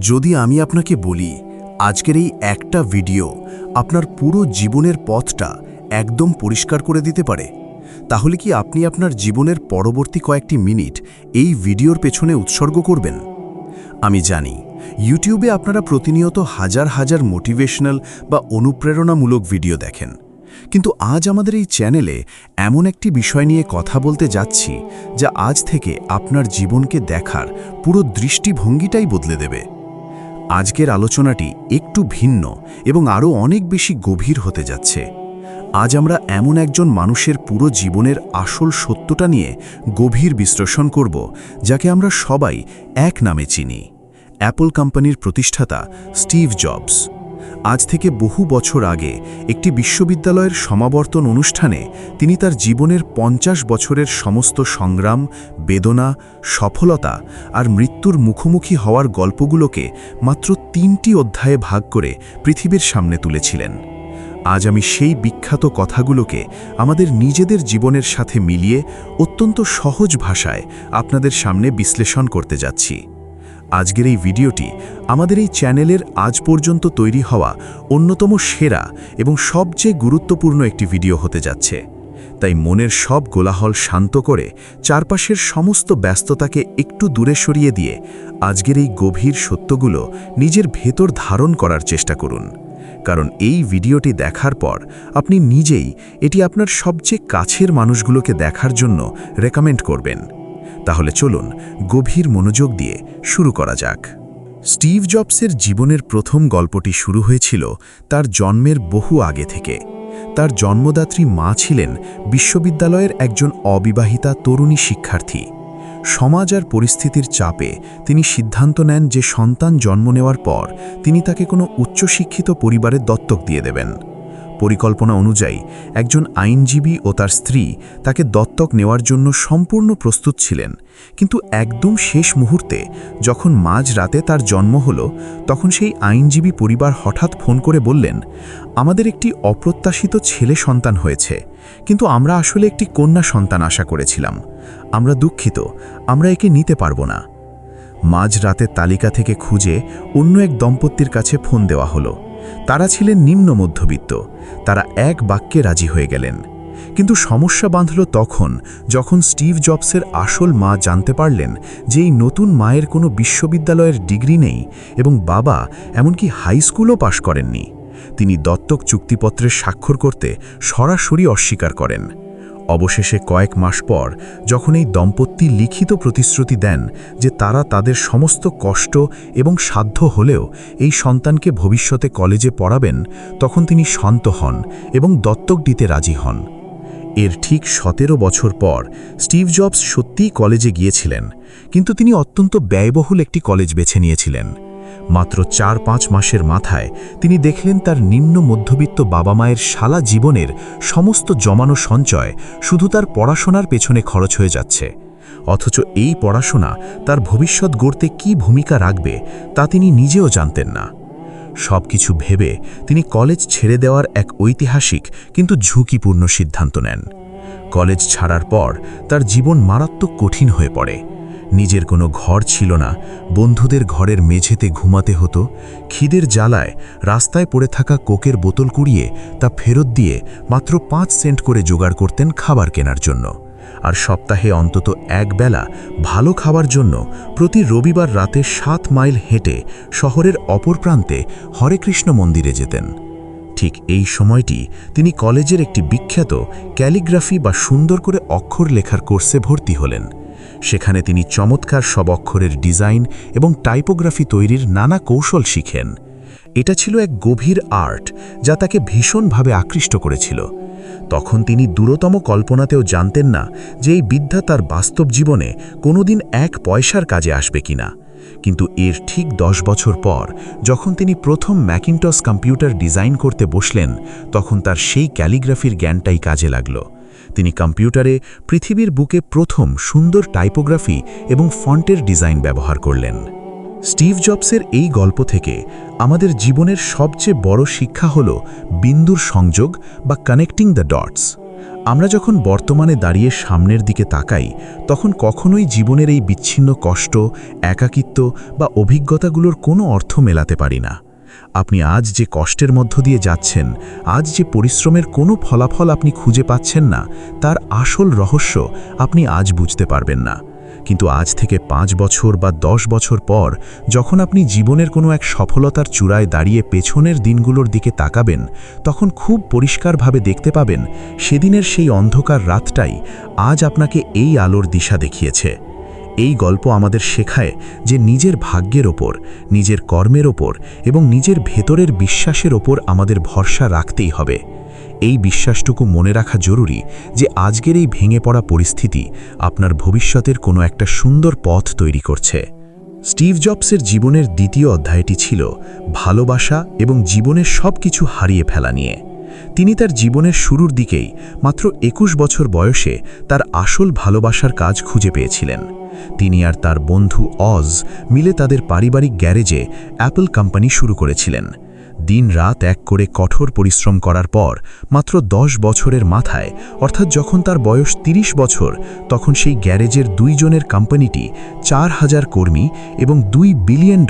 যদি আমি আপনাকে বলি আজকের এই একটা ভিডিও আপনার পুরো জীবনের পথটা একদম পরিষ্কার করে দিতে পারে, তাহলে কি আপনি আপনার জীবনের পরবর্তী কয়েকটি মিনিট এই ভিডিওর পেছনে উৎসর্গ করবেন? আমি জানি ইউটিউবে আপনারা প্রতিনিয়ত হাজার হাজার মোটিভেশনাল বা অনুপ্রেরণামূলক ভিডিও দেখেন, কিন্তু আজ আমাদের এই চ্যানেলে এমন একটি বিষয় নিয়ে কথা বলতে যাচ্ছি যা আজ থেকে আপনার জীবনকে দেখার পুরো দৃষ্টিভঙ্গিটাই বদলে দেবে। আজকের আলোচনাটি একটু ভিন্ন এবং আরও অনেক বেশি গভীর হতে যাচ্ছে। আজ আমরা এমন একজন মানুষের পুরো জীবনের আসল সত্যটা নিয়ে গভীর বিশ্লেষণ করব, যাকে আমরা সবাই এক নামে চিনি, অ্যাপল কোম্পানির প্রতিষ্ঠাতা স্টিভ জবস। আজ থেকে বহু বছর আগে একটি বিশ্ববিদ্যালয়ের সমাবর্তন অনুষ্ঠানে তিনি তার জীবনের 50 বছরের সমস্ত সংগ্রাম, বেদনা, সফলতা আর মৃত্যুর মুখোমুখি হওয়ার গল্পগুলোকে মাত্র 3টি অধ্যায়ে ভাগ করে পৃথিবীর সামনে তুলেছিলেন। আজ আমি সেই বিখ্যাত কথাগুলোকে আমাদের নিজেদের জীবনের সাথে মিলিয়ে অত্যন্ত সহজ ভাষায় আপনাদের সামনে বিশ্লেষণ করতে যাচ্ছি। আজকের এই ভিডিওটি আমাদের এই চ্যানেলের আজ পর্যন্ত তৈরি হওয়া অন্যতম সেরা এবং সবচেয়ে গুরুত্বপূর্ণ একটি ভিডিও হতে যাচ্ছে। তাই মনের সব কোলাহল শান্ত করে চারপাশের সমস্ত ব্যস্ততাকে একটু দূরে সরিয়ে দিয়ে আজকের এই গভীর সত্যগুলো নিজের ভেতর ধারণ করার চেষ্টা করুন, কারণ এই ভিডিওটি দেখার পর আপনি নিজেই এটি আপনার সবচেয়ে কাছের মানুষগুলোকে দেখার জন্য রেকমেন্ড করবেন। তাহলে চলুন গভীর মনোযোগ দিয়ে শুরু করা যাক। স্টিভ জবসের জীবনের প্রথম গল্পটি শুরু হয়েছিল তার জন্মের বহু আগে থেকে। তার জন্মদাত্রী মা ছিলেন বিশ্ববিদ্যালয়ের একজন অবিবাহিতা তরুণী শিক্ষার্থী। সমাজ আর পরিস্থিতির চাপে তিনি সিদ্ধান্ত নেন যে সন্তান জন্ম নেওয়ার পর তিনি তাকে কোনো উচ্চশিক্ষিত পরিবারে দত্তক দিয়ে দেবেন। পরিকল্পনা অনুযায়ী একজন আইনজীবী ও তার স্ত্রী তাকে দত্তক নেওয়ার জন্য সম্পূর্ণ প্রস্তুত ছিলেন, কিন্তু একদম শেষ মুহূর্তে যখন মাঝরাতে তার জন্ম হলো, তখন সেই আইনজীবী পরিবার হঠাৎ ফোন করে বললেন, আমাদের একটি অপ্রত্যাশিত ছেলে সন্তান হয়েছে, কিন্তু আমরা আসলে একটি কন্যা সন্তান আশা করেছিলাম। আমরা দুঃখিত, আমরা একে নিতে পারব না। মাঝরাতের তালিকা থেকে খুঁজে অন্য এক দম্পতির কাছে ফোন দেওয়া হলো। তারা ছিলেন নিম্ন মধ্যবিত্ত। তারা এক বাক্যে রাজি হয়ে গেলেন। কিন্তু সমস্যা বাঁধল তখন যখন স্টিভ জবসের আসল মা জানতে পারলেন যে এই নতুন মায়ের কোনো বিশ্ববিদ্যালয়ের ডিগ্রি নেই এবং বাবা এমনকি হাই স্কুলও পাশ করেননি। তিনি দত্তক চুক্তিপত্রে স্বাক্ষর করতে সরাসরি অস্বীকার করেন। অবশেষে কয়েক মাস পর যখন এই দম্পতি লিখিত প্রতিশ্রুতি দেন যে তারা তাদের সমস্ত কষ্ট এবং সাধ্য হলেও এই সন্তানকে ভবিষ্যতে কলেজে পড়াবেন, তখন তিনি শান্ত হন এবং দত্তক দিতে রাজি হন। এর ঠিক 17 বছর পর স্টিভ জবস সত্যিই কলেজে গিয়েছিলেন, কিন্তু তিনি অত্যন্ত ব্যয়বহুল একটি কলেজ বেছে নিয়েছিলেন। মাত্র 4-5 মাসের মাথায় তিনি দেখলেন তার নিম্ন মধ্যবিত্ত বাবা মায়ের সারা জীবনের সমস্ত জমানো সঞ্চয় শুধু তার পড়াশোনার পেছনে খরচ হয়ে যাচ্ছে। অথচ এই পড়াশোনা তার ভবিষ্যৎ গড়তে কী ভূমিকা রাখবে তা তিনি নিজেও জানতেন না। সবকিছু ভেবে তিনি কলেজ ছেড়ে দেওয়ার এক ঐতিহাসিক কিন্তু ঝুঁকিপূর্ণ সিদ্ধান্ত নেন। কলেজ ছাড়ার পর তার জীবন মারাত্মক কঠিন হয়ে পড়ে। নিজের কোনো ঘর ছিল না, বন্ধুদের ঘরের মেঝেতে ঘুমাতে হতো। খিদের জ্বালায় রাস্তায় পড়ে থাকা কোকের বোতল কুড়িয়ে তা ফেরত দিয়ে মাত্র 5 সেন্ট করে জোগাড় করতেন খাবার কেনার জন্য। আর সপ্তাহে অন্তত একবেলা ভালো খাবার জন্য প্রতি রবিবার রাতে 7 মাইল হেঁটে শহরের অপর প্রান্তে হরেকৃষ্ণ মন্দিরে যেতেন। ঠিক এই সময়টি তিনি কলেজের একটি বিখ্যাত ক্যালিগ্রাফি বা সুন্দর করে অক্ষর লেখার কোর্সে ভর্তি হলেন। সেখানে তিনি চমৎকার সব অক্ষরের ডিজাইন এবং টাইপোগ্রাফি তৈরির নানা কৌশল শিখেন। এটা ছিল এক গভীর আর্ট যা তাকে ভীষণভাবে আকৃষ্ট করেছিল। তখন তিনি দূরতম কল্পনাতেও জানতেন না যে এই বিদ্যা তার বাস্তব জীবনে কোনোদিন 1 পয়সার কাজে আসবে কিনা। কিন্তু এর ঠিক 10 বছর পর যখন তিনি প্রথম ম্যাকিনটস কম্পিউটার ডিজাইন করতে বসলেন, তখন তার সেই ক্যালিগ্রাফির জ্ঞানটাই কাজে লাগল। তিনি কম্পিউটারে পৃথিবীর বুকে প্রথম সুন্দর টাইপোগ্রাফি এবং ফন্টের ডিজাইন ব্যবহার করলেন। স্টিভ জবসের এই গল্প থেকে আমাদের জীবনের সবচেয়ে বড় শিক্ষা হল বিন্দুর সংযোগ বা কানেক্টিং দ্য ডটস। আমরা যখন বর্তমানে দাঁড়িয়ে সামনের দিকে তাকাই তখন কখনোই জীবনের এই বিচ্ছিন্ন কষ্ট, একাকিত্ব বা অভিজ্ঞতাগুলোর কোনো অর্থ মেলাতে পারি না। আপনি আজ যে কষ্টের মধ্য দিয়ে যাচ্ছেন, আজ যে পরিশ্রমের কোনো ফলাফল আপনি খুঁজে পাচ্ছেন না, তার আসল রহস্য আপনি আজ বুঝতে পারবেন না। কিন্তু আজ থেকে 5 বছর বা 10 বছর পর যখন আপনি জীবনের কোনো এক সফলতার চূড়ায় দাঁড়িয়ে পেছনের দিনগুলোর দিকে তাকাবেন, তখন খুব পরিষ্কারভাবে দেখতে পাবেন সেদিনের সেই অন্ধকার রাতটাই আজ আপনাকে এই আলোর দিশা দেখিয়েছে। এই গল্প আমাদের শেখায় যে নিজের ভাগ্যের ওপর, নিজের কর্মের ওপর এবং নিজের ভেতরের বিশ্বাসের ওপর আমাদের ভরসা রাখতেই হবে। এই বিশ্বাসটুকু মনে রাখা জরুরি যে আজকের এই ভেঙে পড়া পরিস্থিতি আপনার ভবিষ্যতের কোনো একটা সুন্দর পথ তৈরি করছে। স্টিভ জবসের জীবনের দ্বিতীয় অধ্যায়টি ছিল ভালোবাসা এবং জীবনের সব কিছু হারিয়ে ফেলা নিয়ে। তিনি তার জীবনের শুরুর দিকেই মাত্র 21 বছর বয়সে তার আসল ভালোবাসার কাজ খুঁজে পেয়েছিলেন। তিনি আর তার বন্ধু অজ মিলে তাদের পারিবারিক গ্যারেজে অ্যাপল কোম্পানি শুরু করেছিলেন। দিন-রাত এক করে কঠোর পরিশ্রম করার পর মাত্র 10 বছরের মাথায়, অর্থাৎ যখন তার বয়স 30 বছর, তখন সেই গ্যারেজের 2 জনের কোম্পানিটি 4000 কর্মী এবং $2 বিলিয়ন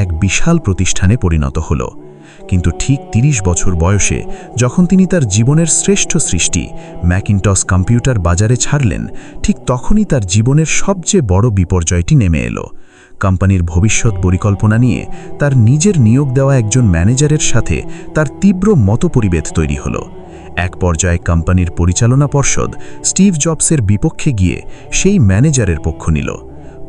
এক বিশাল প্রতিষ্ঠানে পরিণত হল। কিন্তু ঠিক 30 বছর বয়সে যখন তিনি তার জীবনের শ্রেষ্ঠ সৃষ্টি ম্যাকিনটস কম্পিউটার বাজারে ছাড়লেন, ঠিক তখনই তার জীবনের সবচেয়ে বড় বিপর্যয়টি নেমে এলো। কোম্পানির ভবিষ্যৎ পরিকল্পনা নিয়ে তার নিজের নিয়োগ দেওয়া একজন ম্যানেজারের সাথে তার তীব্র মতপরিভেদ তৈরি হলো। এক পর্যায়ে কোম্পানির পরিচালনা পর্ষদ স্টিভ জবসের বিপক্ষে গিয়ে সেই ম্যানেজারের পক্ষ নিল।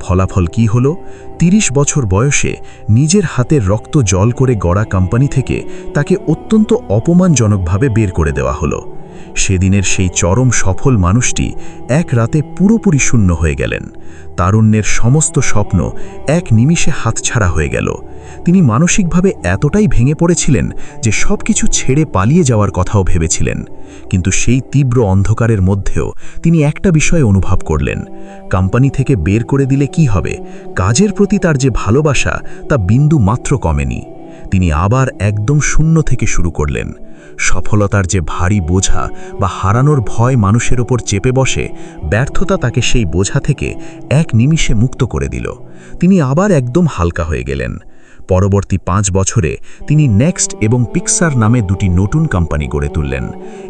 ফলাফল কি হলো? 30 বছর বয়সে নিজের হাতের রক্ত জল করে গড়া কোম্পানি থেকে তাকে অত্যন্ত অপমানজনকভাবে বের করে দেওয়া হলো। সেদিনের সেই চরম সফল মানুষটি এক রাতে পুরোপুরি শূন্য হয়ে গেলেন। তারুণ্যের সমস্ত স্বপ্ন এক নিমিষে হাতছাড়া হয়ে গেল। তিনি মানসিকভাবে এতটাই ভেঙে পড়েছিলেন যে সবকিছু ছেড়ে পালিয়ে যাওয়ার কথাও ভেবেছিলেন। কিন্তু সেই তীব্র অন্ধকারের মধ্যেও তিনি একটা বিষয় অনুভব করলেন, কোম্পানি থেকে বের করে দিলে কি হবে, কাজের প্রতি তার যে ভালোবাসা তা বিন্দু মাত্র কমেনি। তিনি আবার একদম শূন্য থেকে শুরু করলেন। সফলতার যে ভারী বোঝা বা হারানোর ভয় মানুষের ওপর চেপে বসে, ব্যর্থতা তাকে সেই বোঝা থেকে এক নিমিষে মুক্ত করে দিল। তিনি আবার একদম হালকা হয়ে গেলেন। পরবর্তী 5 বছরে তিনি নেক্সট এবং পিক্সার নামে 2টি নতুন কোম্পানি গড়ে তুললেন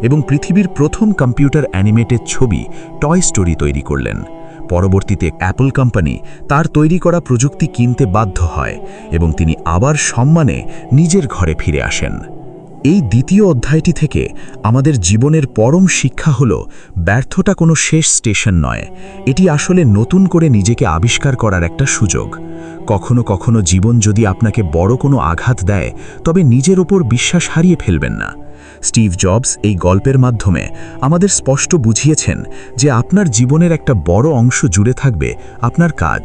এবং পৃথিবীর প্রথম কম্পিউটার অ্যানিমেটেড ছবি টয় স্টোরি তৈরি করলেন। পরবর্তীতে অ্যাপল কোম্পানি তার তৈরি করা প্রযুক্তি কিনতে বাধ্য হয় এবং তিনি আবার সম্মানে নিজের ঘরে ফিরে আসেন। এই দ্বিতীয় অধ্যায়টি থেকে আমাদের জীবনের পরম শিক্ষা হলো, ব্যর্থতা কোনো শেষ স্টেশন নয়, এটি আসলে নতুন করে নিজেকে আবিষ্কার করার একটা সুযোগ। কখনো কখনো জীবন যদি আপনাকে বড় কোনো আঘাত দেয়, তবে নিজের ওপর বিশ্বাস হারিয়ে ফেলবেন না। স্টিভ জবস এই গল্পের মাধ্যমে আমাদের স্পষ্ট বুঝিয়েছেন যে আপনার জীবনের একটা বড় অংশ জুড়ে থাকবে আপনার কাজ,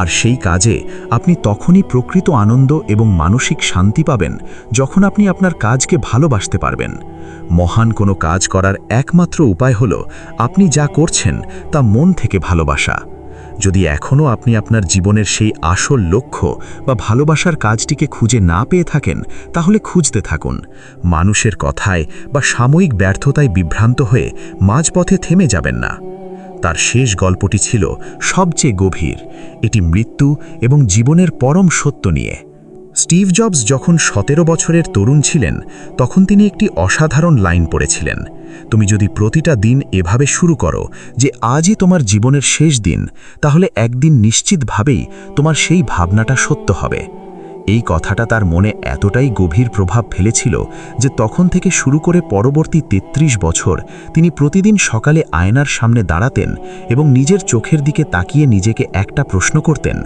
আর সেই কাজে আপনি তখনই প্রকৃত আনন্দ এবং মানসিক শান্তি পাবেন যখন আপনি আপনার কাজকে ভালোবাসতে পারবেন। মহান কোনো কাজ করার একমাত্র উপায় হলো আপনি যা করছেন তা মন থেকে ভালোবাসা। যদি এখনও আপনি আপনার জীবনের সেই আসল লক্ষ্য বা ভালোবাসার কাজটিকে খুঁজে না পেয়ে থাকেন, তাহলে খুঁজতে থাকুন। মানুষের কথায় বা সাময়িক ব্যর্থতায় বিভ্রান্ত হয়ে মাঝপথে থেমে যাবেন না। তার শেষ গল্পটি ছিল সবচেয়ে গভীর। এটি মৃত্যু এবং জীবনের পরম সত্য নিয়ে। স্টিভ জবস যখন 17 বছরের তরুণ ছিলেন, তখন তিনি একটি অসাধারণ লাইন পড়েছিলেন, তুমি যদি প্রতিটা দিন এভাবে শুরু করো যে আজই তোমার জীবনের শেষ দিন, তাহলে একদিন নিশ্চিতভাবেই তোমার সেই ভাবনাটা সত্য হবে। এই কথাটা তার মনে এতটাই গভীর প্রভাব ফেলেছিল যে তখন থেকে শুরু করে পরবর্তী 33 বছর তিনি প্রতিদিন সকালে আয়নার সামনে দাঁড়াতেন এবং নিজের চোখের দিকে তাকিয়ে নিজেকে একটা প্রশ্ন করতেন,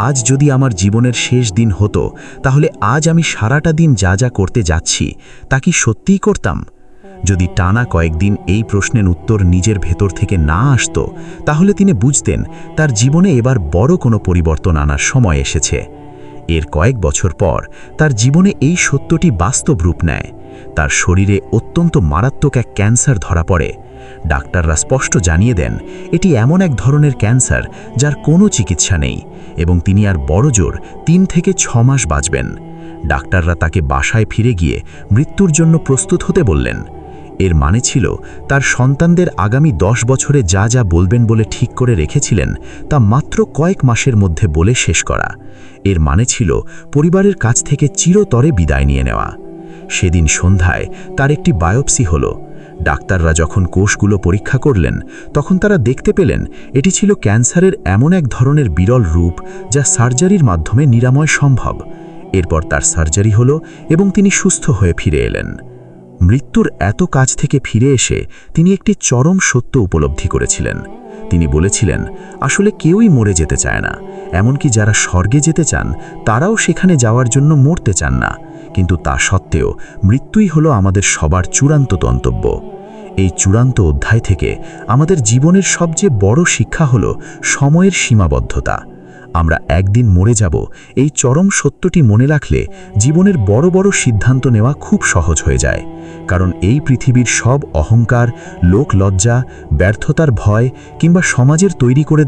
আজ যদি আমার জীবনের শেষ দিন হতো, তাহলে আজ আমি সারাটা দিন যা যা করতে যাচ্ছি তা কি সত্যিই করতাম? যদি টানা কয়েকদিন এই প্রশ্নের উত্তর নিজের ভেতর থেকে না আসতো, তাহলে তিনি বুঝতেন তার জীবনে এবার বড় কোনো পরিবর্তন আনার সময় এসেছে। এর কয়েক বছর পর তার জীবনে এই সত্যটি বাস্তব রূপ নেয়। তার শরীরে অত্যন্ত মারাত্মক এক ক্যান্সার ধরা পড়ে। ডাক্তাররা স্পষ্ট জানিয়ে দেন এটি এমন এক ধরনের ক্যান্সার যার কোনো চিকিৎসা নেই এবং তিনি আর বড়জোর 3 থেকে 6 মাস বাঁচবেন। ডাক্তাররা তাকে বাসায় ফিরে গিয়ে মৃত্যুর জন্য প্রস্তুত হতে বললেন। এর মানে ছিল তার সন্তানদের আগামী 10 বছরে যা যা বলবেন বলে ঠিক করে রেখেছিলেন তা মাত্র কয়েক মাসের মধ্যে বলে শেষ করা। এর মানে ছিল পরিবারের কাছ থেকে চিরতরে বিদায় নিয়ে নেওয়া। সেদিন সন্ধ্যায় তার একটি বায়োপসি হলো। ডাক্তাররা যখন কোষগুলো পরীক্ষা করলেন তখন তারা দেখতে পেলেন এটি ছিল ক্যান্সারের এমন এক ধরনের বিরল রূপ যা সার্জারির মাধ্যমে নিরাময় সম্ভব। এরপর তার সার্জারি হলো এবং তিনি সুস্থ হয়ে ফিরে এলেন। মৃত্যুর এত কাছ থেকে ফিরে এসে তিনি একটি চরম সত্য উপলব্ধি করেছিলেন। তিনি বলেছিলেন, আসলে কেউই মরে যেতে চায় না, এমনকি যারা স্বর্গে যেতে চান তারাও সেখানে যাওয়ার জন্য মরতে চান না। কিন্তু তা সত্ত্বেও মৃত্যুই হলো আমাদের সবার চূড়ান্ত গন্তব্য। এই চূড়ান্ত অধ্যায় থেকে আমাদের জীবনের সবচেয়ে বড় শিক্ষা হলো সময়ের সীমাবদ্ধতা। আমরা একদিন মরে যাব, এই চরম সত্যটি মনে রাখলে জীবনের বড় বড় সিদ্ধান্ত নেওয়া খুব সহজ হয়ে যায়। কারণ এই পৃথিবীর সব অহংকার, লোক লজ্জা, ব্যর্থতার ভয় কিংবা সমাজের তৈরি করে